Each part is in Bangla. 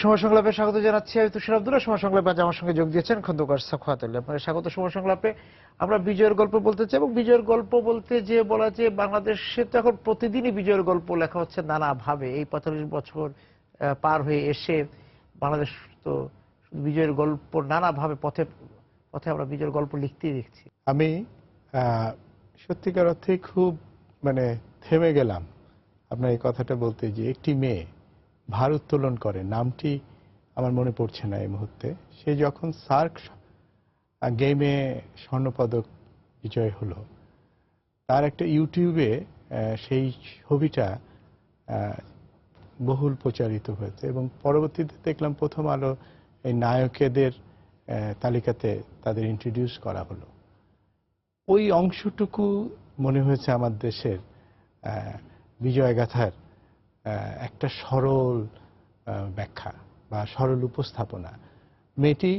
সময় সংলাপে স্বাগত জানাচ্ছি। আমি তুষার আব্দুল্লাহ। সময় সংলাপে আজ আমার সঙ্গে যোগ দিয়েছেন খন্দকার সাখাওয়াত আলী। আপনার স্বাগত সময় সংলাপে। আমরা বিজয়ের গল্প বলতে চাই, এবং বিজয়ের গল্প বলতে যে বলা যে বাংলাদেশে তো এখন প্রতিদিনই বিজয়ের গল্প লেখা হচ্ছে নানাভাবে। এই ৪৫ বছর পার হয়ে এসে বাংলাদেশ তো বিজয়ের গল্প নানাভাবে পথে পথে আমরা বিজয়ের গল্প লিখতেই দেখছি। আমি সত্যিকার অর্থে খুব থেমে গেলাম আপনার এই কথাটা বলতে, যে একটি মেয়ে ভার উত্তোলন করে, নামটি আমার মনে পড়ছে না এই মুহূর্তে। সে যখন সার্ক গেমে স্বর্ণপদক বিজয় হলো, তার একটা ইউটিউবে সেই ছবিটা বহুল প্রচারিত হয়েছে, এবং পরবর্তীতে দেখলাম প্রথম আলো এই নায়কেদের তালিকাতে তাদের ইন্ট্রোডিউস করা হলো। ওই অংশটুকু মনে হয়েছে আমার দেশের বিজয়গাথার একটা সরল ব্যাখ্যা বা সরল উপস্থাপনা। মেয়েটি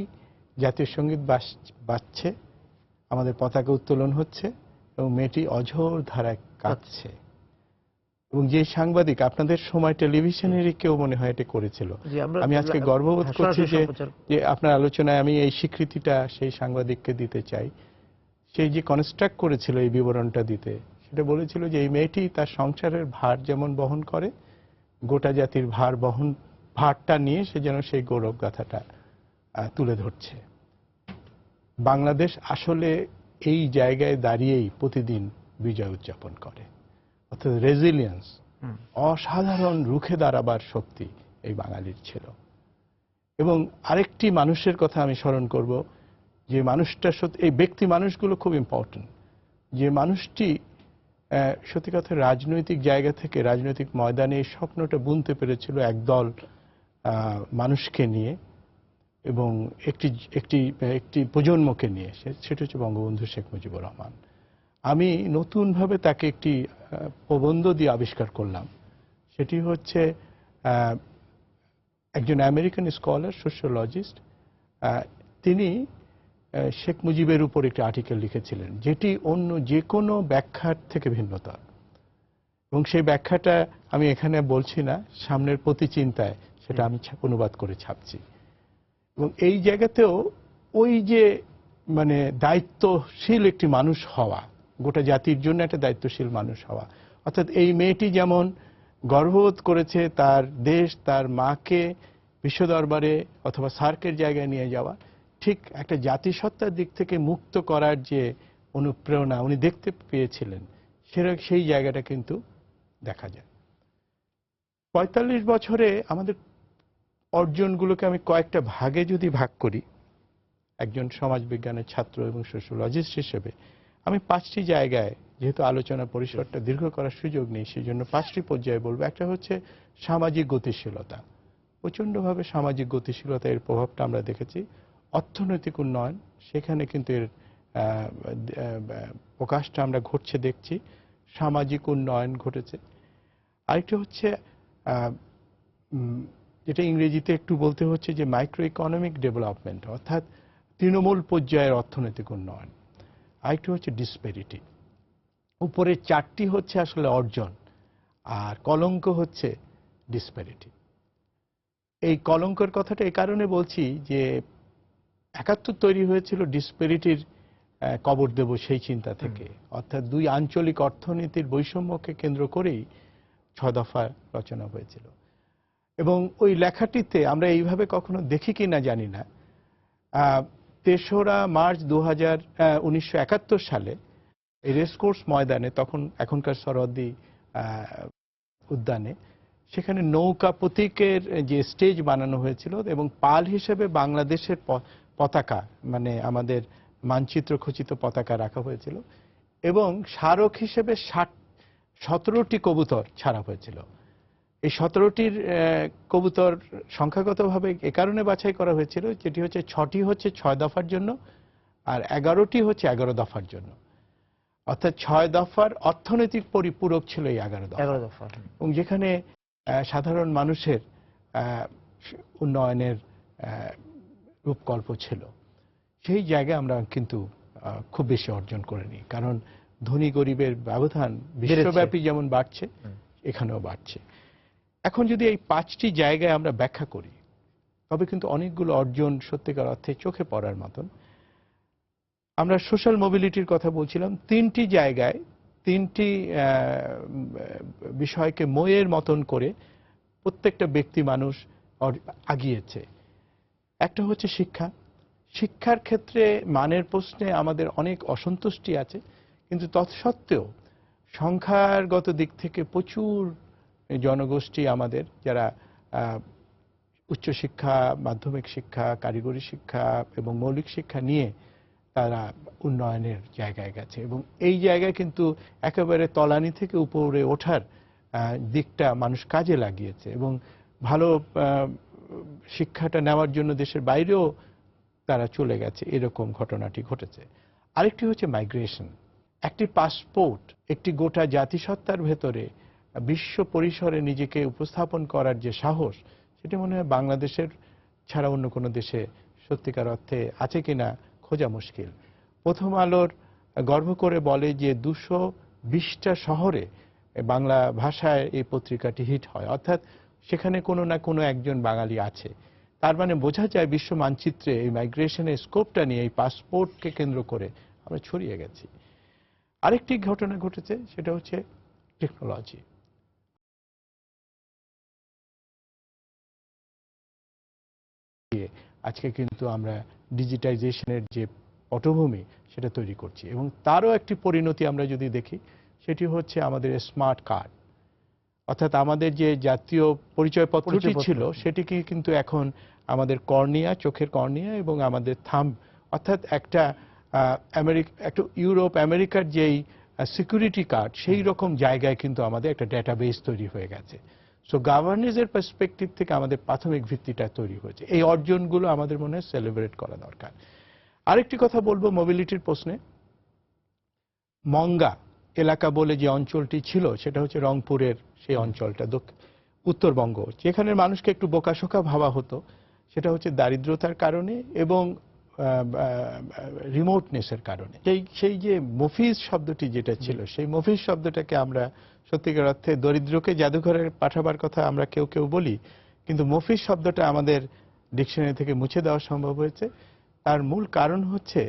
জাতীয় সঙ্গীত বাজছে, আমাদের পতাকা উত্তোলন হচ্ছে, এবং মেয়েটি অঝোর ধারায় কাঁদছে। এবং যে সাংবাদিক, আপনাদের সময় টেলিভিশনেরই কেউ মনে হয় এটা করেছিল। আমি আজকে গর্ববোধ করছি যে আপনার আলোচনায় আমি এই স্বীকৃতিটা সেই সাংবাদিককে দিতে চাই। সেই যে কনস্ট্রাক্ট করেছিল এই বিবরণটা দিতে, সেটা বলেছিল যে এই মেয়েটি তার সংসারের ভার যেমন বহন করে, গোটা জাতির ভারটা নিয়ে সে যেন সেই গৌরব গাথাটা তুলে ধরছে। বাংলাদেশ আসলে এই জায়গায় দাঁড়িয়েই প্রতিদিন বিজয় উদযাপন করে, অর্থাৎ রেজিলিয়েন্স, অসাধারণ রুখে দাঁড়াবার শক্তি এই বাঙালির ছিল। এবং আরেকটি মানুষের কথা আমি স্মরণ করব, যে মানুষটা সত্যি, এই ব্যক্তি মানুষগুলো খুব ইম্পর্টেন্ট। যে মানুষটি সত্যি কথা রাজনৈতিক জায়গা থেকে রাজনৈতিক ময়দানে এই স্বপ্নটা বুনতে পেরেছিল একদল মানুষকে নিয়ে এবং একটি একটি একটি প্রজন্মকে নিয়ে, সেটা হচ্ছে বঙ্গবন্ধু শেখ মুজিবুর রহমান। আমি নতুনভাবে তাকে একটি প্রবন্ধ দিয়ে আবিষ্কার করলাম। সেটি হচ্ছে একজন আমেরিকান স্কলার, সোশিওলজিস্ট, তিনি শেখ মুজিবের উপর একটি আর্টিকেল লিখেছিলেন, যেটি অন্য যে কোনো ব্যাখ্যার থেকে ভিন্নতর। এবং সেই ব্যাখ্যাটা আমি এখানে বলছি না, সামনের প্রতি চিন্তায় সেটা আমি অনুবাদ করে ছাপছি। এবং এই জায়গাতেও ওই যে দায়িত্বশীল একটি মানুষ হওয়া, গোটা জাতির জন্য একটা দায়িত্বশীল মানুষ হওয়া, অর্থাৎ এই মেয়েটি যেমন গর্ববোধ করেছে তার দেশ, তার মাকে বিশ্ব দরবারে অথবা সার্কের জায়গায় নিয়ে যাওয়া, ঠিক একটা জাতিসত্তার দিক থেকে মুক্ত করার যে অনুপ্রেরণা উনি দেখতে পেয়েছিলেন, সেই জায়গাটা কিন্তু দেখা যায়। ৪৫ বছরে আমাদের অর্জনগুলোকে আমি কয়েকটা ভাগে যদি ভাগ করি, একজন সমাজবিজ্ঞানের ছাত্র এবং সোশ্যোলজিস্ট হিসেবে আমি 5টি জায়গায়, যেহেতু আলোচনার পরিসরটা দীর্ঘ করার সুযোগ নেই, সেই জন্য 5টি পর্যায়ে বলবো। একটা হচ্ছে সামাজিক গতিশীলতা, প্রচণ্ডভাবে সামাজিক গতিশীলতা, এর প্রভাবটা আমরা দেখেছি। অর্থনৈতিক উন্নয়ন, সেখানে কিন্তু এর প্রকাশটা আমরা ঘটছে দেখছি, সামাজিক উন্নয়ন ঘটেছে। আরেকটা হচ্ছে যেটা ইংরেজিতে একটু বলতে হচ্ছে যে মাইক্রো ইকোনমিক ডেভেলপমেন্ট, অর্থাৎ তৃণমূল পর্যায়ের অর্থনৈতিক উন্নয়ন। আরেকটি হচ্ছে ডিসপ্যারিটি। উপরে 4টি হচ্ছে আসলে অর্জন, আর কলঙ্ক হচ্ছে ডিসপ্যারিটি। এই কলঙ্কের কথাটা এই কারণে বলছি যে ৭১ তৈরি হয়েছিল ডিসপ্যারিটির কবর দেব সেই চিন্তা থেকে, অর্থাৎ দুই আঞ্চলিক অর্থনীতির বৈষম্যকে কেন্দ্র করেই 6 দফা রচনা হয়েছিল। এবং ওই লেখাটিতে আমরা এইভাবে কখনো দেখি কিনা জানি না, ৩রা মার্চ ১৯৭১ সালে এই রেসকোর্স ময়দানে, তখন এখনকার সরোয়ার্দী উদ্যানে, সেখানে নৌকা প্রতীকের যে স্টেজ বানানো হয়েছিল এবং পাল হিসেবে বাংলাদেশের পতাকা, আমাদের মানচিত্র খচিত পতাকা রাখা হয়েছিল, এবং স্মারক হিসেবে 17টি কবুতর ছাড়া হয়েছিল। এই 17টির কবুতর সংখ্যাগতভাবে এ কারণে বাছাই করা হয়েছিল, যেটি হচ্ছে 6টি হচ্ছে 6 দফার জন্য, আর 11টি হচ্ছে 11 দফার জন্য। অর্থাৎ 6 দফার অর্থনৈতিক পরিপূরক ছিল এই 11 দফা, এবং যেখানে সাধারণ মানুষের উন্নয়নের রূপকল্প ছিল। সেই জায়গায় আমরা কিন্তু খুব বেশি অর্জন করিনি, কারণ ধনী গরিবের ব্যবধান বিশ্বব্যাপী যেমন বাড়ছে, এখানেও বাড়ছে। এখন যদি এই 5টি জায়গায় আমরা ব্যাখ্যা করি, তবে কিন্তু অনেকগুলো অর্জন সত্যিকার অর্থে চোখে পড়ার মতন। আমরা সোশ্যাল মোবিলিটির কথা বলছিলাম, তিনটি জায়গায় তিনটি বিষয়কে ময়ের মতন করে প্রত্যেকটা ব্যক্তি মানুষ আগিয়েছে। একটা হচ্ছে শিক্ষা। শিক্ষার ক্ষেত্রে মানের প্রশ্নে আমাদের অনেক অসন্তুষ্টি আছে, কিন্তু তৎসত্ত্বেও সংখ্যাগত দিক থেকে প্রচুর জনগোষ্ঠী আমাদের যারা উচ্চশিক্ষা, মাধ্যমিক শিক্ষা, কারিগরি শিক্ষা এবং মৌলিক শিক্ষা নিয়ে তারা উন্নয়নের জায়গায় গেছে, এবং এই জায়গায় কিন্তু একেবারে তলানি থেকে উপরে ওঠার দিকটা মানুষ কাজে লাগিয়েছে, এবং ভালো শিক্ষাটা নেওয়ার জন্য দেশের বাইরেও তারা চলে গেছে, এরকম ঘটনাটি ঘটেছে। আরেকটি হচ্ছে মাইগ্রেশন। একটি পাসপোর্ট একটি গোটা জাতিসত্তার ভেতরে বিশ্ব পরিসরে নিজেকে উপস্থাপন করার যে সাহস, সেটা মনে হয় বাংলাদেশের ছাড়া অন্য কোনো দেশে সত্যিকার অর্থে আছে কিনা খোঁজা মুশকিল। প্রথম আলোর গর্ব করে বলে যে 220টা শহরে বাংলা ভাষায় এই পত্রিকাটি হিট হয়, অর্থাৎ সেখানে কোনো না কোনো একজন বাঙালি আছে। তার মানে বোঝা যায় বিশ্ব মানচিত্রে এই মাইগ্রেশনের স্কোপটা নিয়ে, এই পাসপোর্টকে কেন্দ্র করে আমরা ছড়িয়ে গেছি। আরেকটি ঘটনা ঘটেছে, সেটা হচ্ছে টেকনোলজি। আজকে কিন্তু আমরা ডিজিটাইজেশনের যে পটভূমি সেটা তৈরি করছি, এবং তারও একটি পরিণতি আমরা যদি দেখি, সেটি হচ্ছে আমাদের স্মার্ট কার্ড। অর্থাৎ আমাদের যে জাতীয় পরিচয়পত্রটি ছিল সেটিকে কিন্তু এখন আমাদের কর্নিয়া, চোখের কর্নিয়া এবং আমাদের থাম্ব, অর্থাৎ একটা ইউরোপ আমেরিকার যেই সিকিউরিটি কার্ড, সেই রকম জায়গায় কিন্তু আমাদের একটা ডেটাবেস তৈরি হয়ে গেছে। সো গভর্নেন্সের পার্সপেক্টিভ থেকে আমাদের প্রাথমিক ভিত্তিটা তৈরি হয়েছে। এই অর্জনগুলো আমাদের মনে হয় সেলিব্রেট করা দরকার। আরেকটি কথা বলবো মোবিলিটির প্রশ্নে, মঙ্গা এলাকা বলে যে অঞ্চলটি ছিল, সেটা হচ্ছে রংপুরের সেই অঞ্চলটা, উত্তরবঙ্গ, যেখানে মানুষকে একটু বোকাশোকা ভাবা হতো, সেটা হচ্ছে দারিদ্রতার কারণে এবং রিমোটনেসের কারণে। সেই যে মফিজ শব্দটি যেটা ছিল, সেই মফিজ শব্দটাকে আমরা সত্যিকার অর্থে দরিদ্রকে জাদুঘরে পাঠাবার কথা আমরা কেউ কেউ বলি, কিন্তু মফিজ শব্দটা আমাদের ডিকশনারি থেকে মুছে দেওয়া সম্ভব হয়েছে। তার মূল কারণ হচ্ছে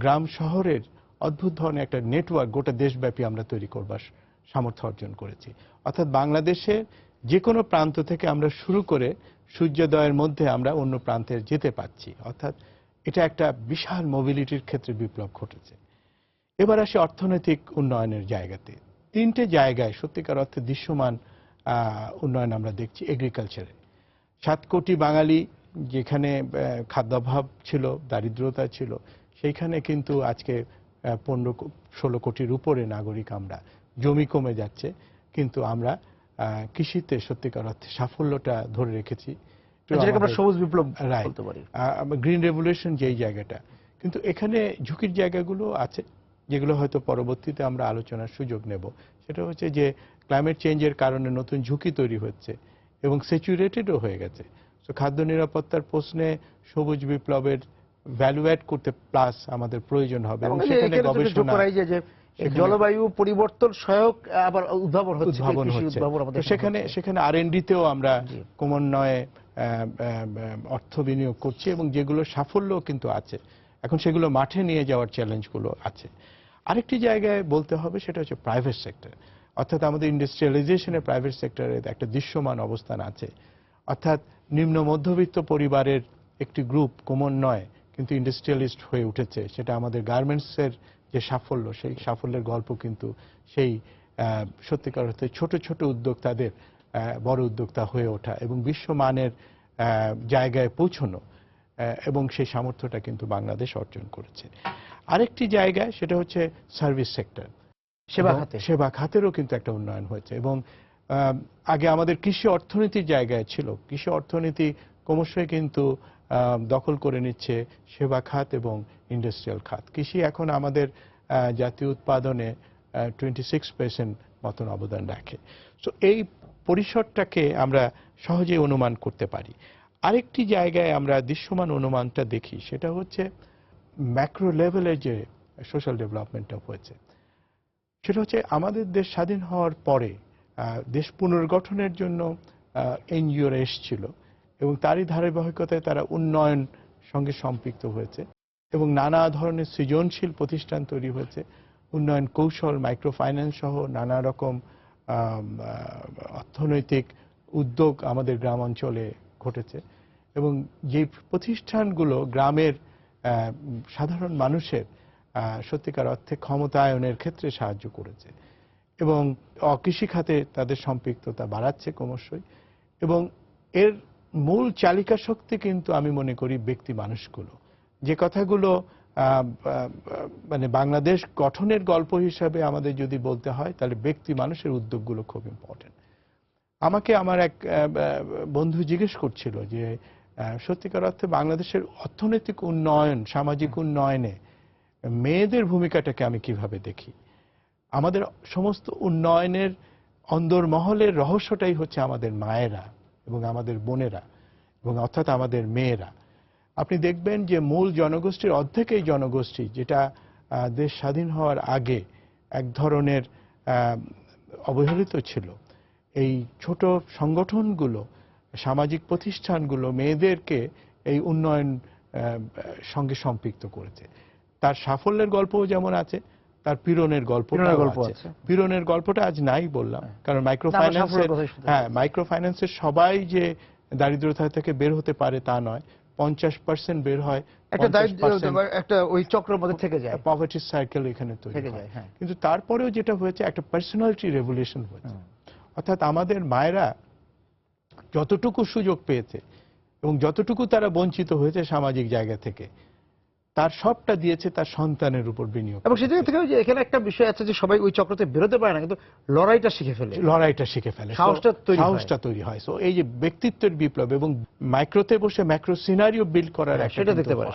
গ্রাম শহরের অদ্ভুত ধরনের একটা নেটওয়ার্ক গোটা দেশব্যাপী আমরা তৈরি করবার সামর্থ্য অর্জন করেছি। অর্থাৎ বাংলাদেশের যে কোনো প্রান্ত থেকে আমরা শুরু করে সূর্যোদয়ের মধ্যে আমরা অন্য প্রান্তে যেতে পারছি, অর্থাৎ এটা একটা বিশাল মোবিলিটির ক্ষেত্রে বিপ্লব ঘটেছে। এবার আসি অর্থনৈতিক উন্নয়নের জায়গাতে। তিনটে জায়গায় সত্যিকার অর্থে দৃশ্যমান উন্নয়ন আমরা দেখছি। এগ্রিকালচারে 7 কোটি বাঙালি, যেখানে খাদ্যাভাব ছিল, দারিদ্রতা ছিল, সেইখানে কিন্তু আজকে 15-16 কোটির উপরে নাগরিক আমরা। জমি কমে যাচ্ছে, কিন্তু আমরা কৃষিতে সত্যিকার অর্থে সাফল্যটা ধরে রেখেছি। আমরা সবুজ বিপ্লব বলতে পারি, গ্রিন রেভলিউশন যেই জায়গাটা। কিন্তু এখানে ঝুঁকির জায়গাগুলো আছে, যেগুলো হয়তো পরবর্তীতে আমরা আলোচনার সুযোগ নেব। সেটা হচ্ছে যে ক্লাইমেট চেঞ্জের কারণে নতুন ঝুঁকি তৈরি হচ্ছে এবং স্যাচুরেটেডও হয়ে গেছে। তো খাদ্য নিরাপত্তার প্রশ্নে সবুজ বিপ্লবের ভ্যালু অ্যাড করতে প্লাস আমাদের প্রয়োজন হবে, এবং সেখানে গবেষণা, জলবায়ু পরিবর্তন সহায়ক আবার উদ্ভাবন হচ্ছে, সেখানে R&D তেও আমরা ক্রমান্বয়ে অর্থ বিনিয়োগ করছি, এবং যেগুলো সাফল্য কিন্তু আছে। এখন সেগুলো মাঠে নিয়ে যাওয়ার চ্যালেঞ্জগুলো আছে। আরেকটি জায়গায় বলতে হবে, সেটা হচ্ছে প্রাইভেট সেক্টর। অর্থাৎ আমাদের ইন্ডাস্ট্রিয়ালাইজেশনে প্রাইভেট সেক্টরের একটা দৃশ্যমান অবস্থান আছে। অর্থাৎ নিম্ন মধ্যবিত্ত পরিবারের একটি গ্রুপ ক্রমান্বয়ে কিন্তু ইন্ডাস্ট্রিয়ালিস্ট হয়ে উঠেছে। সেটা আমাদের গার্মেন্টসের যে সাফল্য, সেই সাফল্যের গল্প কিন্তু সেই সত্যিকার অর্থে ছোট ছোট উদ্যোক্তাদের বড় উদ্যোক্তা হয়ে ওঠা এবং বিশ্বমানের জায়গায় পৌঁছানো, এবং সেই সামর্থ্যটা কিন্তু বাংলাদেশ অর্জন করেছে। আরেকটি জায়গায় সেটা হচ্ছে সার্ভিস সেক্টর, সেবা খাতেরও কিন্তু একটা উন্নয়ন হয়েছে। এবং আগে আমাদের কৃষি অর্থনীতির জায়গায় ছিল, কৃষি অর্থনীতি ক্রমশই কিন্তু দখল করে নিচ্ছে সেবা খাত এবং ইন্ডাস্ট্রিয়াল খাত। কৃষি এখন আমাদের জাতীয় উৎপাদনে 26% মতন অবদান রাখে। সো এই পরিসরটাকে আমরা সহজেই অনুমান করতে পারি। আরেকটি জায়গায় আমরা দৃশ্যমান অনুমানটা দেখি, সেটা হচ্ছে ম্যাক্রো লেভেলে যে সোশ্যাল ডেভেলপমেন্টটা হয়েছে, সেটা হচ্ছে আমাদের দেশ স্বাধীন হওয়ার পরে দেশ পুনর্গঠনের জন্য এনজিওরা এসেছিল, এবং তারই ধারাবাহিকতায় তারা উন্নয়ন সঙ্গে সম্পৃক্ত হয়েছে এবং নানা ধরনের সৃজনশীল প্রতিষ্ঠান তৈরি হয়েছে, উন্নয়ন কৌশল, মাইক্রো ফাইন্যান্স সহ নানা রকম অর্থনৈতিক উদ্যোগ আমাদের গ্রাম অঞ্চলে ঘটেছে। এবং যে প্রতিষ্ঠানগুলো গ্রামের সাধারণ মানুষের সত্যিকার অর্থে ক্ষমতায়নের ক্ষেত্রে সাহায্য করেছে এবং কৃষি খাতে তাদের সম্পৃক্ততা বাড়াচ্ছে ক্রমশই। এবং এর মূল চালিকা শক্তি কিন্তু আমি মনে করি ব্যক্তি মানুষগুলো। যে কথাগুলো মানে বাংলাদেশ গঠনের গল্প হিসাবে আমাদের যদি বলতে হয়, তাহলে ব্যক্তি মানুষের উদ্যোগগুলো খুব ইম্পর্টেন্ট। আমাকে আমার এক বন্ধু জিজ্ঞেস করছিল যে সত্যিকার অর্থে বাংলাদেশের অর্থনৈতিক উন্নয়ন, সামাজিক উন্নয়নে মেয়েদের ভূমিকাটাকে আমি কিভাবে দেখি। আমাদের সমস্ত উন্নয়নের অন্দরমহলের রহস্যটাই হচ্ছে আমাদের মায়েরা এবং আমাদের বোনেরা এবং অর্থাৎ আমাদের মেয়েরা। আপনি দেখবেন যে মূল জনগোষ্ঠীর অর্ধেকই জনগোষ্ঠী, যেটা দেশ স্বাধীন হওয়ার আগে এক ধরনের অবহেলিত ছিল। এই ছোট সংগঠনগুলো, সামাজিক প্রতিষ্ঠানগুলো মেয়েদেরকে এই উন্নয়ন সঙ্গে সম্পৃক্ত করেছে। তার সাফল্যের গল্পও যেমন আছে, তার পীড়নের গল্প আছে। পীড়নের গল্পটা আজ নাই বললাম, কারণ মাইক্রো ফাইন্যান্সের সবাই যে দারিদ্রতা থেকে বের হতে পারে তা নয়। 50% বের হয়, একটা ওই চক্রের মধ্যে থেকে যায়, পভার্টি সাইকেল এখানে তৈরি হয়। কিন্তু তারপরেও যেটা হয়েছে, একটা পার্সোনালিটি রেভলিউশন হয়েছে। অর্থাৎ আমাদের মায়েরা যতটুকু সুযোগ পেয়েছে এবং যতটুকু তারা বঞ্চিত হয়েছে সামাজিক জায়গা থেকে, তার সবটা দিয়েছে তার সন্তানের উপর বিনিয়োগ। এবং সেই জায়গা থেকে এখানে একটা বিষয় আছে যে সবাই ওই চক্রতে বেরোতে পারে না, কিন্তু লড়াইটা শিখে ফেলে, সাহসটা তৈরি হয়। সো এই যে ব্যক্তিত্বের বিপ্লব এবং মাইক্রোতে বসে ম্যাক্রো সিনারিও বিল্ড করার সেটা দেখতে পারে।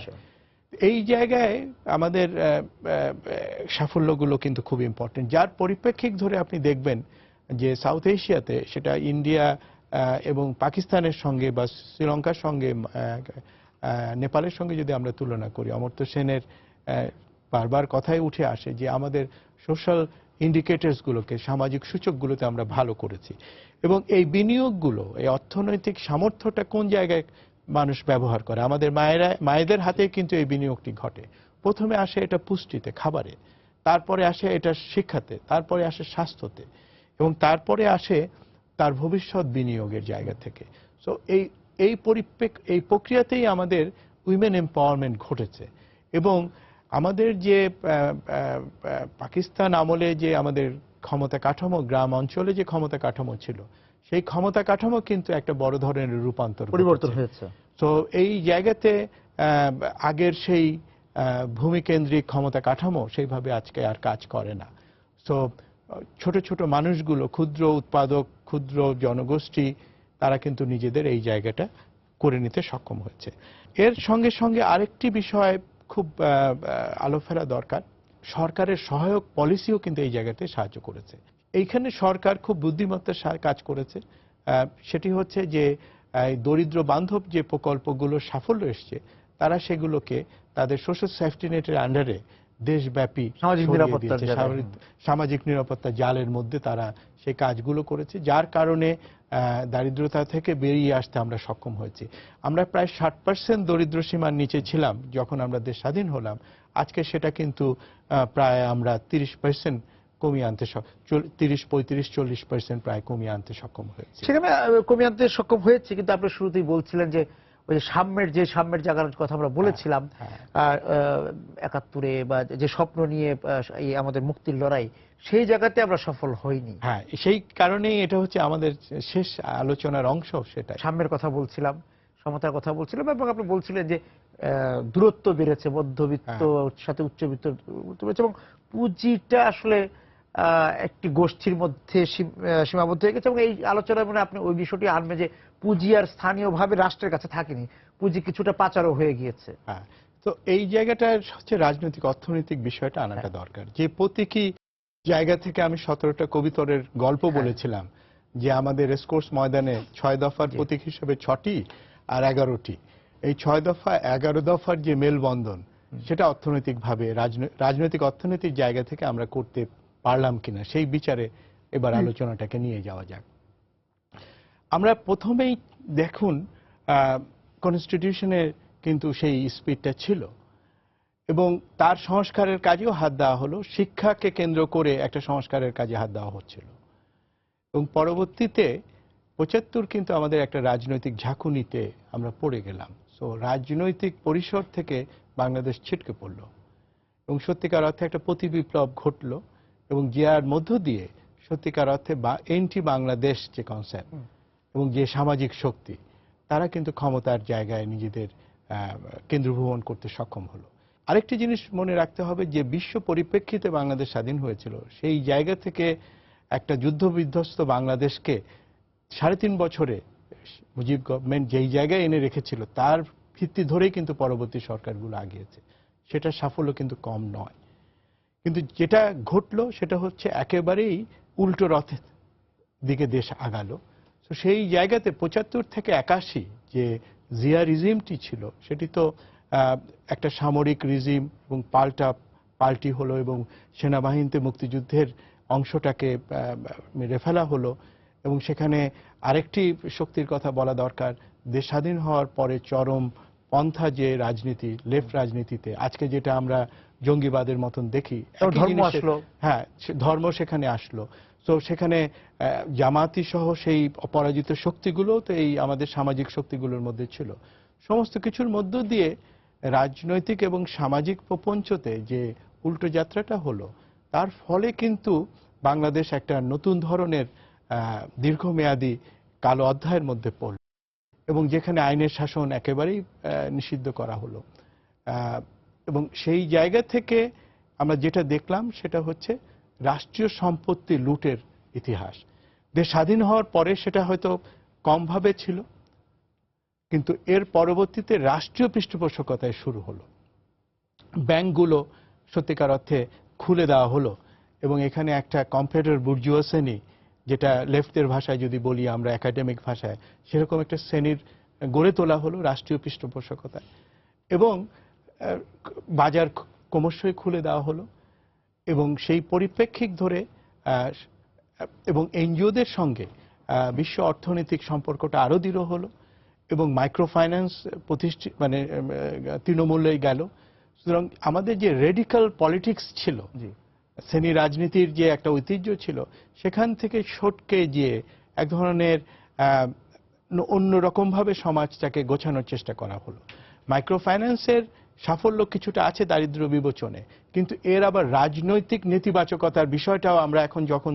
এই জায়গায় আমাদের সাফল্যগুলো কিন্তু খুব ইম্পর্টেন্ট, যার পরিপ্রেক্ষিক ধরে আপনি দেখবেন যে সাউথ এশিয়াতে, সেটা ইন্ডিয়া এবং পাকিস্তানের সঙ্গে বা শ্রীলঙ্কার সঙ্গে, নেপালের সঙ্গে যদি আমরা তুলনা করি, অমর্ত্য সেনের বারবার কথাই উঠে আসে যে আমাদের সোশ্যাল ইন্ডিকেটরসগুলোকে, সামাজিক সূচকগুলোতে আমরা ভালো করেছি। এবং এই বিনিয়োগগুলো, এই অর্থনৈতিক সামর্থ্যটা কোন জায়গায় মানুষ ব্যবহার করে, আমাদের মায়েদের হাতে কিন্তু এই বিনিয়োগটি ঘটে। প্রথমে আসে এটা পুষ্টিতে, খাবারে, তারপরে আসে এটা শিক্ষাতে, তারপরে আসে স্বাস্থ্যতে, এবং তারপরে আসে তার ভবিষ্যৎ বিনিয়োগের জায়গা থেকে। সো এই প্রক্রিয়াতেই আমাদের উইমেন এম্পাওয়ারমেন্ট ঘটেছে। এবং আমাদের যে পাকিস্তান আমলে যে আমাদের ক্ষমতা কাঠামো, গ্রাম অঞ্চলে যে ক্ষমতা কাঠামো ছিল, সেই ক্ষমতা কাঠামো কিন্তু একটা বড় ধরনের পরিবর্তন হয়েছে। তো এই জায়গাতে আগের সেই ভূমিকেন্দ্রিক ক্ষমতা কাঠামো সেইভাবে আজকে আর কাজ করে না। তো ছোট ছোট মানুষগুলো, ক্ষুদ্র উৎপাদক, ক্ষুদ্র জনগোষ্ঠী, তারা কিন্তু নিজেদের এই জায়গাটা করে নিতে সক্ষম হয়েছে। এর সঙ্গে সঙ্গে আরেকটি বিষয় খুব আলো ফেলা দরকার, সরকারের সহায়ক পলিসিও কিন্তু এই জায়গাতে সাহায্য করেছে। এইখানে সরকার খুব বুদ্ধিমত্তার কাজ করেছে। সেটি হচ্ছে যে দরিদ্র বান্ধব যে প্রকল্পগুলো সাফল্য এসছে, তারা সেগুলোকে তাদের সোশ্যাল সেফটি নেটের আন্ডারে দেশব্যাপী সামাজিক নিরাপত্তা জালের মধ্যে তারা সেই কাজগুলো করেছে, যার কারণে দারিদ্রতা থেকে বেরিয়ে আসতে আমরা সক্ষম হয়েছি। আমরা প্রায় 60% দরিদ্র সীমার নিচে ছিলাম যখন আমরা দেশ স্বাধীন হলাম। আজকে সেটা কিন্তু প্রায় আমরা 30% কমিয়ে আনতে, 30-35-40% প্রায় কমিয়ে আনতে সক্ষম হয়েছে। সেখানে কমিয়ে আনতে সক্ষম হয়েছে, কিন্তু আপনি শুরুতেই বলছিলেন যে ওই সাম্যের জায়গার কথা আমরা বলেছিলাম, 71-এ বা যে স্বপ্ন নিয়ে আমাদের মুক্তির লড়াই, সেই জায়গাতে আমরা সফল হইনি। হ্যাঁ, সেই কারণেই এটা হচ্ছে আমাদের শেষ আলোচনার অংশ। সেটা সাম্যের কথা বলছিলাম, সমতার কথা বলছিলাম, এবং আপনি বলছিলেন যে দূরত্ব বেড়েছে, মধ্যবিত্ত সাথে উচ্চবিত্ত বেড়েছে, এবং পুঁজিটা আসলে একটি গোষ্ঠীর মধ্যে সীমাবদ্ধ হয়ে গেছে। এবং এই আলোচনায় মানে আপনি ওই বিষয়টি আনবেন যে পুঁজি আর স্থানীয়ভাবে রাষ্ট্রের কাছে থাকেনি, পুঁজি কিছুটা পাচারও হয়ে গিয়েছে। হ্যাঁ, তো এই জায়গাটা হচ্ছে রাজনৈতিক অর্থনৈতিক বিষয়টা আনাটা দরকার। যে প্রতীকী জায়গা থেকে আমি 17টা কবিতরের গল্প বলেছিলাম, যে আমাদের রেসকোর্স ময়দানে 6 দফার প্রতীক হিসেবে 6টি আর 11টি, এই 6 দফা 11 দফার যে মেলবন্ধন, সেটা অর্থনৈতিকভাবে রাজনৈতিক অর্থনৈতিক জায়গা থেকে আমরা করতে পারলাম কিনা, সেই বিচারে এবার আলোচনাটাকে নিয়ে যাওয়া যাক। আমরা প্রথমেই দেখুন, কনস্টিটিউশনের কিন্তু সেই স্পিডটা ছিল এবং তার সংস্কারের কাজেও হাত দেওয়া হলো, শিক্ষাকে কেন্দ্র করে একটা সংস্কারের কাজে হাত দেওয়া হচ্ছিল এবং পরবর্তীতে ৭৫ কিন্তু আমাদের একটা রাজনৈতিক ঝাঁকুনিতে আমরা পড়ে গেলাম। সো রাজনৈতিক পরিসর থেকে বাংলাদেশ ছিটকে পড়ল এবং সত্যিকার অর্থে একটা প্রতিবিপ্লব ঘটল এবং জিয়ার মধ্য দিয়ে সত্যিকার অর্থে এন্টি বাংলাদেশ যে কনসেপ্ট এবং যে সামাজিক শক্তি তারা কিন্তু ক্ষমতার জায়গায় নিজেদের কেন্দ্রভূমন করতে সক্ষম হলো। আরেকটি জিনিস মনে রাখতে হবে যে বিশ্ব পরিপ্রেক্ষিতে বাংলাদেশ স্বাধীন হয়েছিল, সেই জায়গা থেকে একটা যুদ্ধ বিধ্বস্ত বাংলাদেশকে ৩.৫ বছরে মুজিব গভর্নমেন্ট যেই জায়গায় এনে রেখেছিল তার ভিত্তি ধরেই কিন্তু পরবর্তী সরকারগুলো আগিয়েছে, সেটা সাফল্য কিন্তু কম নয়। কিন্তু যেটা ঘটলো সেটা হচ্ছে একেবারেই উল্টো রথের দিকে দেশ আগালো। তো সেই জায়গাতে ৭৫ থেকে ৮১ যে জিয়া রিজিমটি ছিল সেটি তো একটা সামরিক রিজিম এবং পাল্টি হলো এবং সেনাবাহিনীতে মুক্তিযুদ্ধের অংশটাকে মেরে ফেলা হলো এবং সেখানে আরেকটি শক্তির কথা বলা দরকার, দেশ স্বাধীন হওয়ার পরে চরম পন্থা যে রাজনীতি, লেফট রাজনীতিতে আজকে যেটা আমরা জঙ্গিবাদের মতন দেখি, হ্যাঁ ধর্ম সেখানে আসলো। তো সেখানে জামাতি সহ সেই অপরাজিত শক্তিগুলো তো এই আমাদের সামাজিক শক্তিগুলোর মধ্যে ছিল। সমস্ত কিছুর মধ্য দিয়ে রাজনৈতিক এবং সামাজিক প্রপঞ্চতে যে উল্টো যাত্রাটা হলো তার ফলে কিন্তু বাংলাদেশ একটা নতুন ধরনের দীর্ঘমেয়াদী কালো অধ্যায়ের মধ্যে পড়ল এবং যেখানে আইনের শাসন একেবারেই নিষিদ্ধ করা হলো এবং সেই জায়গা থেকে আমরা যেটা দেখলাম সেটা হচ্ছে রাষ্ট্রীয় সম্পত্তি লুটের ইতিহাস। দেশ স্বাধীন হওয়ার পরে সেটা হয়তো কমভাবে ছিল, কিন্তু এর পরবর্তীতে রাষ্ট্রীয় পৃষ্ঠপোষকতায় শুরু হলো, ব্যাংকগুলো সত্যিকার অর্থে খুলে দেওয়া হলো এবং এখানে একটা কম্পিউটার বুর্জুয়া শ্রেণী, যেটা লেফটের ভাষায় যদি বলি আমরা একাডেমিক ভাষায়, সেরকম একটা শ্রেণীর গড়ে তোলা হলো রাষ্ট্রীয় পৃষ্ঠপোষকতায় এবং বাজার ক্রমশই খুলে দেওয়া হলো এবং সেই পরিপ্রেক্ষিক ধরে এবং এনজিওদের সঙ্গে বিশ্ব অর্থনৈতিক সম্পর্কটা আরো দৃঢ় হলো এবং মাইক্রো ফাইন্যান্স মানে তৃণমূলেই গেল। সুতরাং আমাদের যে রেডিক্যাল পলিটিক্স ছিল, শ্রেণী রাজনীতির যে একটা ঐতিহ্য ছিল, সেখান থেকে সটকে গিয়ে এক ধরনের অন্যরকম ভাবে সমাজটাকে গোছানোর চেষ্টা করা হলো। মাইক্রো ফাইন্যান্সের সাফল্য কিছুটা আছে দারিদ্র্য বিমোচনে, কিন্তু এর আবার রাজনৈতিক নেতিবাচকতার বিষয়টাও আমরা এখন যখন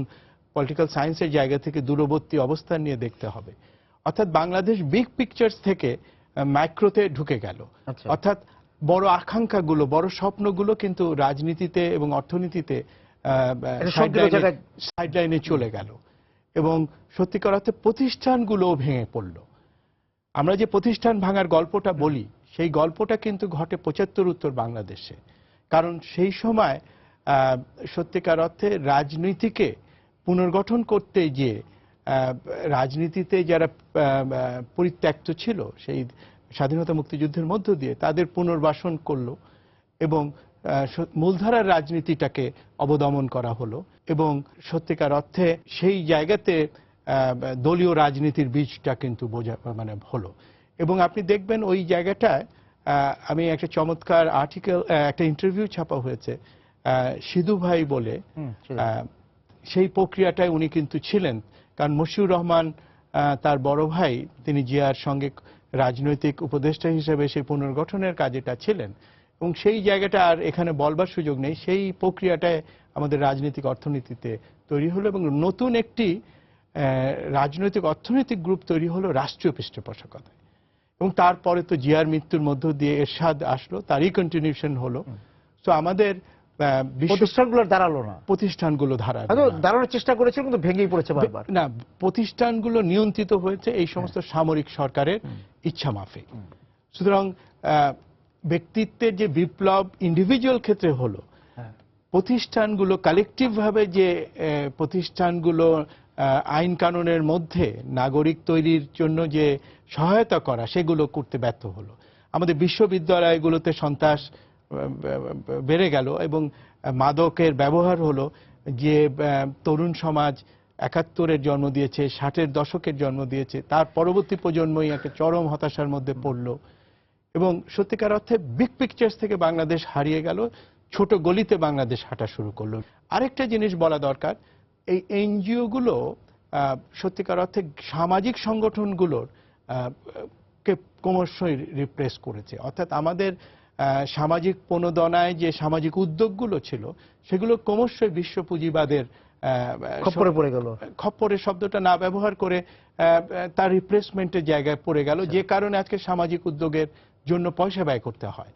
পলিটিক্যাল সায়েন্সের জায়গা থেকে দূরবর্তী অবস্থান নিয়ে দেখতে হবে। অর্থাৎ বাংলাদেশ বিগ পিকচার্স থেকে মাইক্রোতে ঢুকে গেল, অর্থাৎ বড় আকাঙ্ক্ষাগুলো, বড় স্বপ্নগুলো কিন্তু রাজনীতিতে এবং অর্থনীতিতে সাইডলাইনে চলে গেল এবং সত্যিকার অর্থে প্রতিষ্ঠানগুলো ভেঙে পড়ল। আমরা যে প্রতিষ্ঠান ভাঙার গল্পটা বলি, সেই গল্পটা কিন্তু ঘটে ৭৫ উত্তর বাংলাদেশে। কারণ সেই সময় সত্যিকার অর্থে রাজনীতিকে পুনর্গঠন করতে গিয়ে রাজনীতিতে যারা পরিত্যক্ত ছিল সেই স্বাধীনতা মুক্তিযুদ্ধের মধ্য দিয়ে তাদের পুনর্বাসন করলো এবং মূলধারার রাজনীতিটাকে অবদমন করা হলো এবং সত্যিকার অর্থে সেই জায়গাতে দলীয় রাজনীতির বীজটা কিন্তু মানে হলো। এবং আপনি দেখবেন ওই জায়গাটায় আমি একটা চমৎকার আর্টিকেল, একটা ইন্টারভিউ ছাপা হয়েছে সিধু ভাই বলে, সেই প্রক্রিয়াটায় উনি কিন্তু ছিলেন। কারণ মশিউর রহমান তার বড় ভাই, তিনি জিয়ার সঙ্গে রাজনৈতিক উপদেষ্টা হিসেবে সেই পুনর্গঠনের কাজেটা ছিলেন এবং সেই জায়গাটা আর এখানে বলবার সুযোগ নেই। সেই প্রক্রিয়াটায় আমাদের রাজনৈতিক অর্থনীতিতে তৈরি হলো এবং নতুন একটি রাজনৈতিক অর্থনৈতিক গ্রুপ তৈরি হলো রাষ্ট্রীয় পৃষ্ঠপোষকতায় এবং তারপরে তো জিয়ার মৃত্যুর মধ্য দিয়ে এরশাদ আসলো, তারই কন্টিনিউশন হলো। তো আমাদের প্রতিষ্ঠানগুলো দাঁড়ানোর চেষ্টা করেছে কিন্তু ভেঙেই পড়েছে বারবার। না, প্রতিষ্ঠানগুলো নিয়ন্ত্রিত হয়েছে এই সমস্ত সামরিক সরকারের ইচ্ছা মাফিক। সুতরাং ব্যক্তিত্বের যে বিপ্লব ইন্ডিভিজুয়াল ক্ষেত্রে হলো, প্রতিষ্ঠানগুলো কালেকটিভ ভাবে যে প্রতিষ্ঠানগুলো আইন কানুনের মধ্যে নাগরিক তৈরির জন্য যে সহায়তা করা, সেগুলো করতে ব্যর্থ হলো। আমাদের বিশ্ববিদ্যালয়গুলোতে সন্ত্রাস বেড়ে গেল এবং মাদকের ব্যবহার হলো, যে তরুণ সমাজ 71-এর জন্ম দিয়েছে, 60-এর দশকের জন্ম দিয়েছে, তার পরবর্তী প্রজন্মই একটা চরম হতাশার মধ্যে পড়লো এবং সত্যিকার অর্থে বিগ পিকচার্স থেকে বাংলাদেশ হারিয়ে গেল, ছোট গলিতে বাংলাদেশ হাঁটা শুরু করলো। আরেকটা জিনিস বলা দরকার, এই এনজিও গুলো সত্যিকার অর্থে সামাজিক সংগঠনগুলোর কে ক্রমশই রিপ্লেস করেছে। অর্থাৎ আমাদের সামাজিক প্রণোদনায় যে সামাজিক উদ্যোগগুলো ছিল সেগুলো ক্রমশই বিশ্ব পুঁজিবাদের খপ্পরে পড়ে গেল। খপ্পরের শব্দটা না ব্যবহার করে তার রিপ্লেসমেন্টের জায়গায় পড়ে গেল, যে কারণে আজকে সামাজিক উদ্যোগের জন্য পয়সা ব্যয় করতে হয়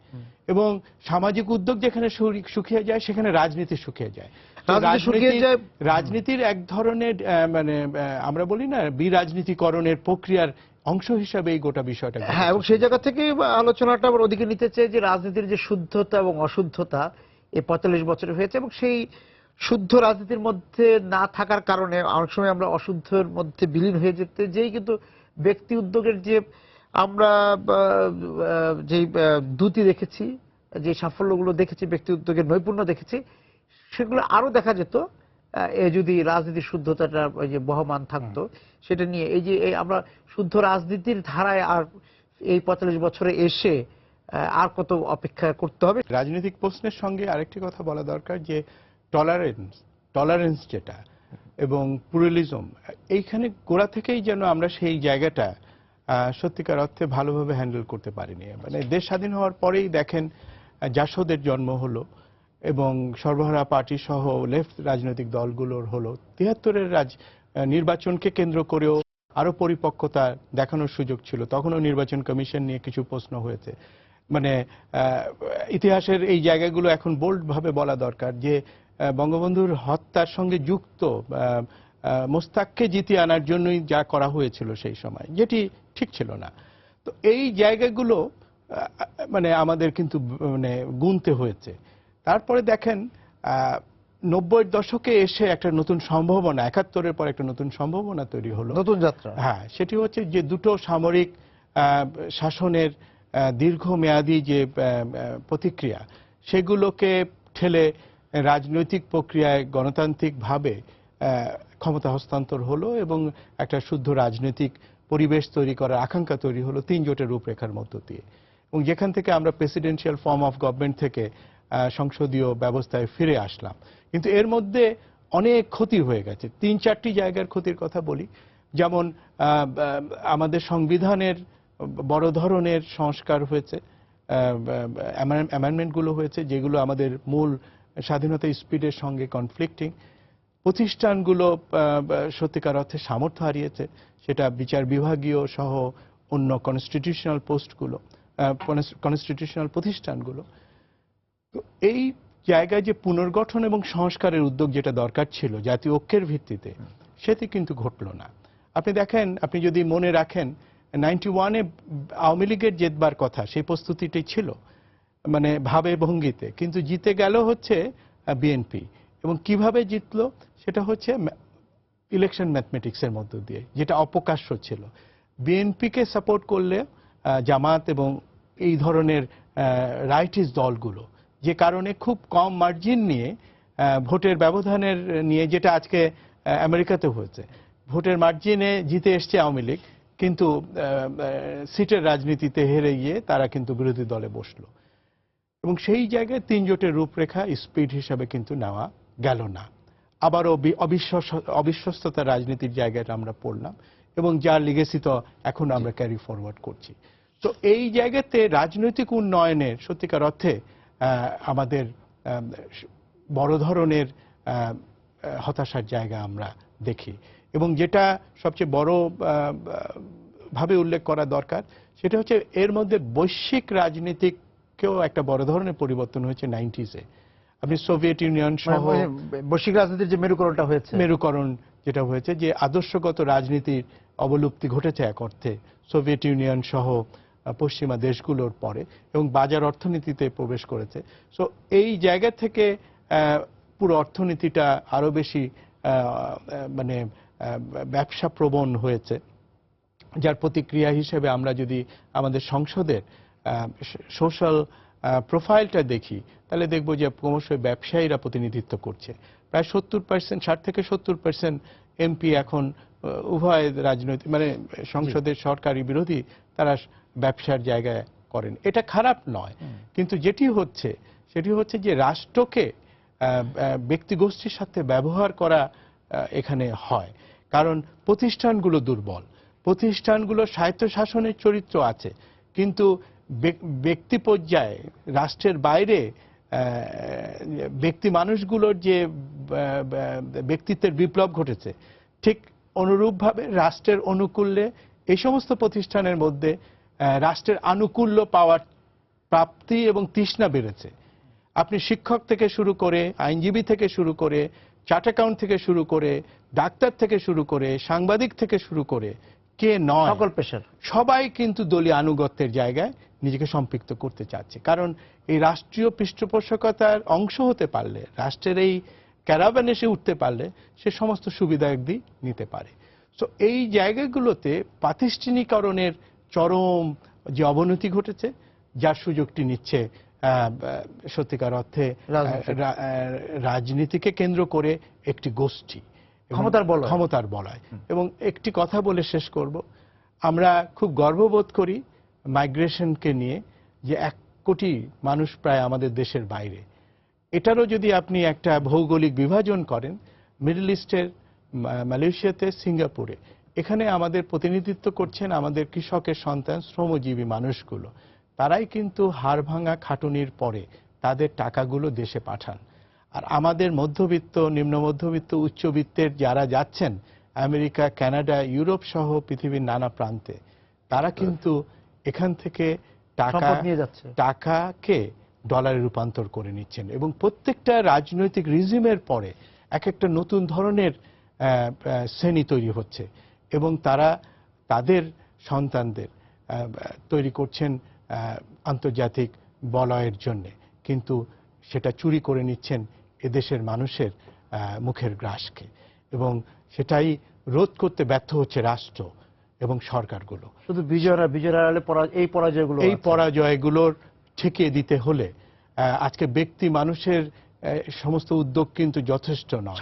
এবং সামাজিক উদ্যোগ যেখানে শুকিয়ে যায় সেখানে রাজনীতি শুকিয়ে যায়। রাজনীতির এক ধরনের মানে আমরা বলি না বিরাজনীতিকরণের প্রক্রিয়ার অংশ হিসাবে এই গোটা বিষয়টা। হ্যাঁ, এবং সেই জায়গা থেকে আলোচনাটা আবার ওদিকে নিতে চাই যে রাজনীতির যে শুদ্ধতা এবং অশুদ্ধতা এই 45 বছরে হয়েছে এবং সেই শুদ্ধ রাজনীতির মধ্যে না থাকার কারণে অনেক সময় আমরা অশুদ্ধের মধ্যে বিলীন হয়ে যেতে যেই কিন্তু ব্যক্তি উদ্যোগের যে আমরা যে দ্যুতি দেখেছি, যে সাফল্যগুলো দেখেছি, ব্যক্তি উদ্যোগের নৈপুণ্য দেখেছি, সেগুলো আরো দেখা যেত যদি রাজনীতির শুদ্ধতাটা ওই যে বহমান থাকতো সেটা নিয়ে। এই যে আমরা শুদ্ধ রাজনীতির ধারায় আর এই 45 বছরে এসে আর কত অপেক্ষা করতে হবে। রাজনৈতিক প্রশ্নের সঙ্গে আরেকটি কথা বলা দরকার যে টলারেন্স যেটা এবং প্লুরালিজম, এইখানে গোড়া থেকেই যেন আমরা সেই জায়গাটা সত্যিকার অর্থে ভালোভাবে হ্যান্ডেল করতে পারিনি। মানে দেশ স্বাধীন হওয়ার পরেই দেখেন জাসদের জন্ম হলো এবং সর্বহারা পার্টি সহ লেফট রাজনৈতিক দলগুলোর হলো। 73-এর নির্বাচনকে কেন্দ্র করেও আরো পরিপক্কতা দেখানোর সুযোগ ছিল, তখনও নির্বাচন কমিশন নিয়ে কিছু প্রশ্ন হয়েছে। মানে ইতিহাসের এই জায়গাগুলো এখন বোল্ড ভাবে বলা দরকার যে বঙ্গবন্ধুর হত্যার সঙ্গে যুক্ত মোস্তাককে জিতিয়ে আনার জন্যই যা করা হয়েছিল সেই সময়, যেটি ঠিক ছিল না। তো এই জায়গাগুলো মানে আমাদের কিন্তু মানে গুনতে হয়েছে। তারপরে দেখেন 90-এর দশকে এসে একটা নতুন সম্ভাবনা, 71-এর পর একটা নতুন সম্ভাবনা তৈরি হলো, নতুন যাত্রা। হ্যাঁ, সেটি হচ্ছে যে দুটো সামরিক শাসনের দীর্ঘমেয়াদী যে প্রতিক্রিয়া সেগুলোকে ঠেলে রাজনৈতিক প্রক্রিয়ায় গণতান্ত্রিকভাবে ক্ষমতা হস্তান্তর হলো এবং একটা শুদ্ধ রাজনৈতিক পরিবেশ তৈরি করার আকাঙ্ক্ষা তৈরি হলো 3 জোটের রূপরেখার মধ্য দিয়ে। এবং যেখান থেকে আমরা প্রেসিডেন্সিয়াল ফর্ম অফ গভর্নমেন্ট থেকে সংসদীয় ব্যবস্থায় ফিরে আসলাম, কিন্তু এর মধ্যে অনেক ক্ষতি হয়ে গেছে। 3-4টি জায়গার ক্ষতির কথা বলি। যেমন আমাদের সংবিধানের বড় ধরনের সংস্কার হয়েছে, অ্যামেন্ডমেন্টগুলো হয়েছে যেগুলো আমাদের মূল স্বাধীনতা স্পিডের সঙ্গে কনফ্লিক্টিং। প্রতিষ্ঠানগুলো সত্যিকার অর্থে সামর্থ্য হারিয়েছে, সেটা বিচার বিভাগীয় সহ অন্য কনস্টিটিউশনাল পোস্টগুলো, কনস্টিটিউশনাল প্রতিষ্ঠানগুলো। তো এই জায়গায় যে পুনর্গঠন এবং সংস্কারের উদ্যোগ যেটা দরকার ছিল জাতীয় ঐক্যের ভিত্তিতে, সেটি কিন্তু ঘটল না। আপনি দেখেন, আপনি যদি মনে রাখেন 91-এ আওয়ামী লীগের জেতবার কথা, সেই প্রস্তুতিটি ছিল মানে ভাবে ভঙ্গিতে, কিন্তু জিতে গেল হচ্ছে বিএনপি। এবং কিভাবে জিতলো সেটা হচ্ছে ইলেকশন ম্যাথমেটিক্সের মধ্য দিয়ে, যেটা অপকাশ্য ছিল। বিএনপিকে সাপোর্ট করলে জামাত এবং এই ধরনের রাইটিস্ট দলগুলো, যে কারণে খুব কম মার্জিন নিয়ে ভোটের ব্যবধানের নিয়ে, যেটা আজকে আমেরিকাতে হয়েছে, ভোটের মার্জিনে জিতে এসছে আওয়ামী লীগ, কিন্তু সিটের রাজনীতিতে হেরে গিয়ে তারা কিন্তু বিরোধী দলে বসলো। এবং সেই জায়গায় 3 জোটের রূপরেখা স্পিড হিসাবে কিন্তু নেওয়া গেল না। আবারও অবিশ্বস্ততার রাজনীতির জায়গাটা আমরা পড়লাম এবং যার লিগেসি তো এখন আমরা ক্যারি ফরওয়ার্ড করছি। তো এই জায়গাতে রাজনৈতিক উন্নয়নের সত্যিকার অর্থে আমাদের বড় ধরনের হতাশার জায়গা আমরা দেখি। এবং যেটা সবচেয়ে বড় ভাবে উল্লেখ করা দরকার সেটা হচ্ছে এর মধ্যে বৈশ্বিক রাজনীতিকেও একটা বড় ধরনের পরিবর্তন হয়েছে 90s-এ। আপনি সোভিয়েত ইউনিয়ন সহ বৈশ্বিক রাজনীতির যে মেরুকরণটা হয়েছে, মেরুকরণ যেটা হয়েছে, যে আদর্শগত রাজনীতির অবলুপ্তি ঘটেছে এক অর্থে সোভিয়েত ইউনিয়ন সহ পশ্চিমা দেশগুলোর পরে, এবং বাজার অর্থনীতিতে প্রবেশ করেছে। সো এই জায়গা থেকে পুরো অর্থনীতিটা আরো বেশি মানে ব্যবসা প্রবণ হয়েছে, যার প্রতিক্রিয়া হিসেবে আমরা যদি আমাদের সংসদের সোশ্যাল প্রোফাইলটা দেখি তাহলে দেখব যে ক্রমশ ব্যবসায়ীরা প্রতিনিধিত্ব করছে। প্রায় 70%, 60 থেকে 70% এমপি এখন উভয় রাজনৈতিক মানে সংসদের সরকারি বিরোধী, তারা ব্যবসার জায়গায় করেন। এটা খারাপ নয়, কিন্তু যেটি হচ্ছে সেটি হচ্ছে যে রাষ্ট্রকে ব্যক্তিগোষ্ঠীর সাথে ব্যবহার করা এখানে হয়। কারণ প্রতিষ্ঠানগুলো দুর্বল, প্রতিষ্ঠানগুলো স্বায়ত্তশাসনের চরিত্র আছে, কিন্তু ব্যক্তি পর্যায়ে রাষ্ট্রের বাইরে ব্যক্তি মানুষগুলোর যে ব্যক্তিত্বের বিপ্লব ঘটেছে, ঠিক অনুরূপভাবে রাষ্ট্রের অনুকূল্যে এই সমস্ত প্রতিষ্ঠানের মধ্যে রাষ্ট্রের আনুকূল্য পাওয়ার প্রাপ্তি এবং তৃষ্ণা বেড়েছে। আপনি শিক্ষক থেকে শুরু করে, আইনজীবী থেকে শুরু করে, চার্ট অ্যাকাউন্ট থেকে শুরু করে, ডাক্তার থেকে শুরু করে, সাংবাদিক থেকে শুরু করে, কে নয়, সকল পেশার সবাই কিন্তু দলীয় আনুগত্যের জায়গায় নিজেকে সম্পৃক্ত করতে চাচ্ছে। কারণ এই রাষ্ট্রীয় পৃষ্ঠপোষকতার অংশ হতে পারলে, রাষ্ট্রের এই ক্যারাভানে এসে উঠতে পারলে সে সমস্ত সুবিধা একদিন নিতে পারে। সো এই জায়গাগুলোতে প্রাতিষ্ঠানিকরণের চরম যে অবনতি ঘটেছে, যার সুযোগটি নিচ্ছে সত্যিকার অর্থে রাজনীতিকে কেন্দ্র করে একটি গোষ্ঠী, ক্ষমতার বলয়। এবং একটি কথা বলে শেষ করব, আমরা খুব গর্ববোধ করি মাইগ্রেশনকে নিয়ে, যে 1 কোটি মানুষ প্রায় আমাদের দেশের বাইরে। এটারও যদি আপনি একটা ভৌগোলিক বিভাজন করেন, মিডল ইস্টের মালয়েশিয়াতে, সিঙ্গাপুরে, এখানে আমাদের প্রতিনিধিত্ব করছেন আমাদের কৃষকের সন্তান, শ্রমজীবী মানুষগুলো। তারাই কিন্তু হাড় ভাঙা খাটুনির পরে তাদের টাকাগুলো দেশে পাঠান। আর আমাদের মধ্যবিত্ত, নিম্ন মধ্যবিত্ত, উচ্চবিত্তের যারা যাচ্ছেন আমেরিকা, কানাডা, ইউরোপ সহ পৃথিবীর নানা প্রান্তে, তারা কিন্তু এখান থেকে টাকাকে ডলারে রূপান্তর করে নিচ্ছেন। এবং প্রত্যেকটা রাজনৈতিক রিজিমের পরে এক একটা নতুন ধরনের শ্রেণী তৈরি হচ্ছে, এবং তারা তাদের সন্তানদের তৈরি করছেন আন্তর্জাতিক বলয়ের জন্য, কিন্তু সেটা চুরি করে নিচ্ছেন এদেশের মানুষের মুখের গ্রাসকে। এবং সেটাই রোধ করতে ব্যর্থ হচ্ছে রাষ্ট্র এবং সরকারগুলো। শুধু এই পরাজয়গুলোর ঠেকিয়ে দিতে হলে আজকে ব্যক্তি মানুষের সমস্ত উদ্যোগ কিন্তু যথেষ্ট নয়,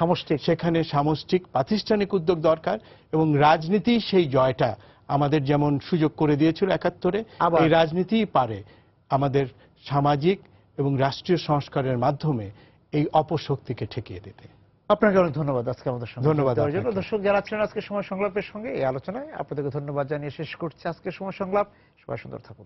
সেখানে সামষ্টিক প্রাতিষ্ঠানিক উদ্যোগ দরকার। এবং রাজনীতি সেই জয়টা আমাদের যেমন সুযোগ করে দিয়েছিল 71-এ, এই রাজনীতিই পারে আমাদের সামাজিক এবং রাষ্ট্রীয় সংস্কারের মাধ্যমে এই অপশক্তিকে ঠেকিয়ে দিতে। আপনাকে অনেক ধন্যবাদ আজকে আমাদের সঙ্গে ধন্যবাদ। দর্শক যারা ছিলেন আজকে সময় সংলাপের সঙ্গে এই আলোচনায়, আপনাদেরকে ধন্যবাদ জানিয়ে শেষ করছি আজকে সময় সংলাপ। সবাই সুন্দর থাকুন।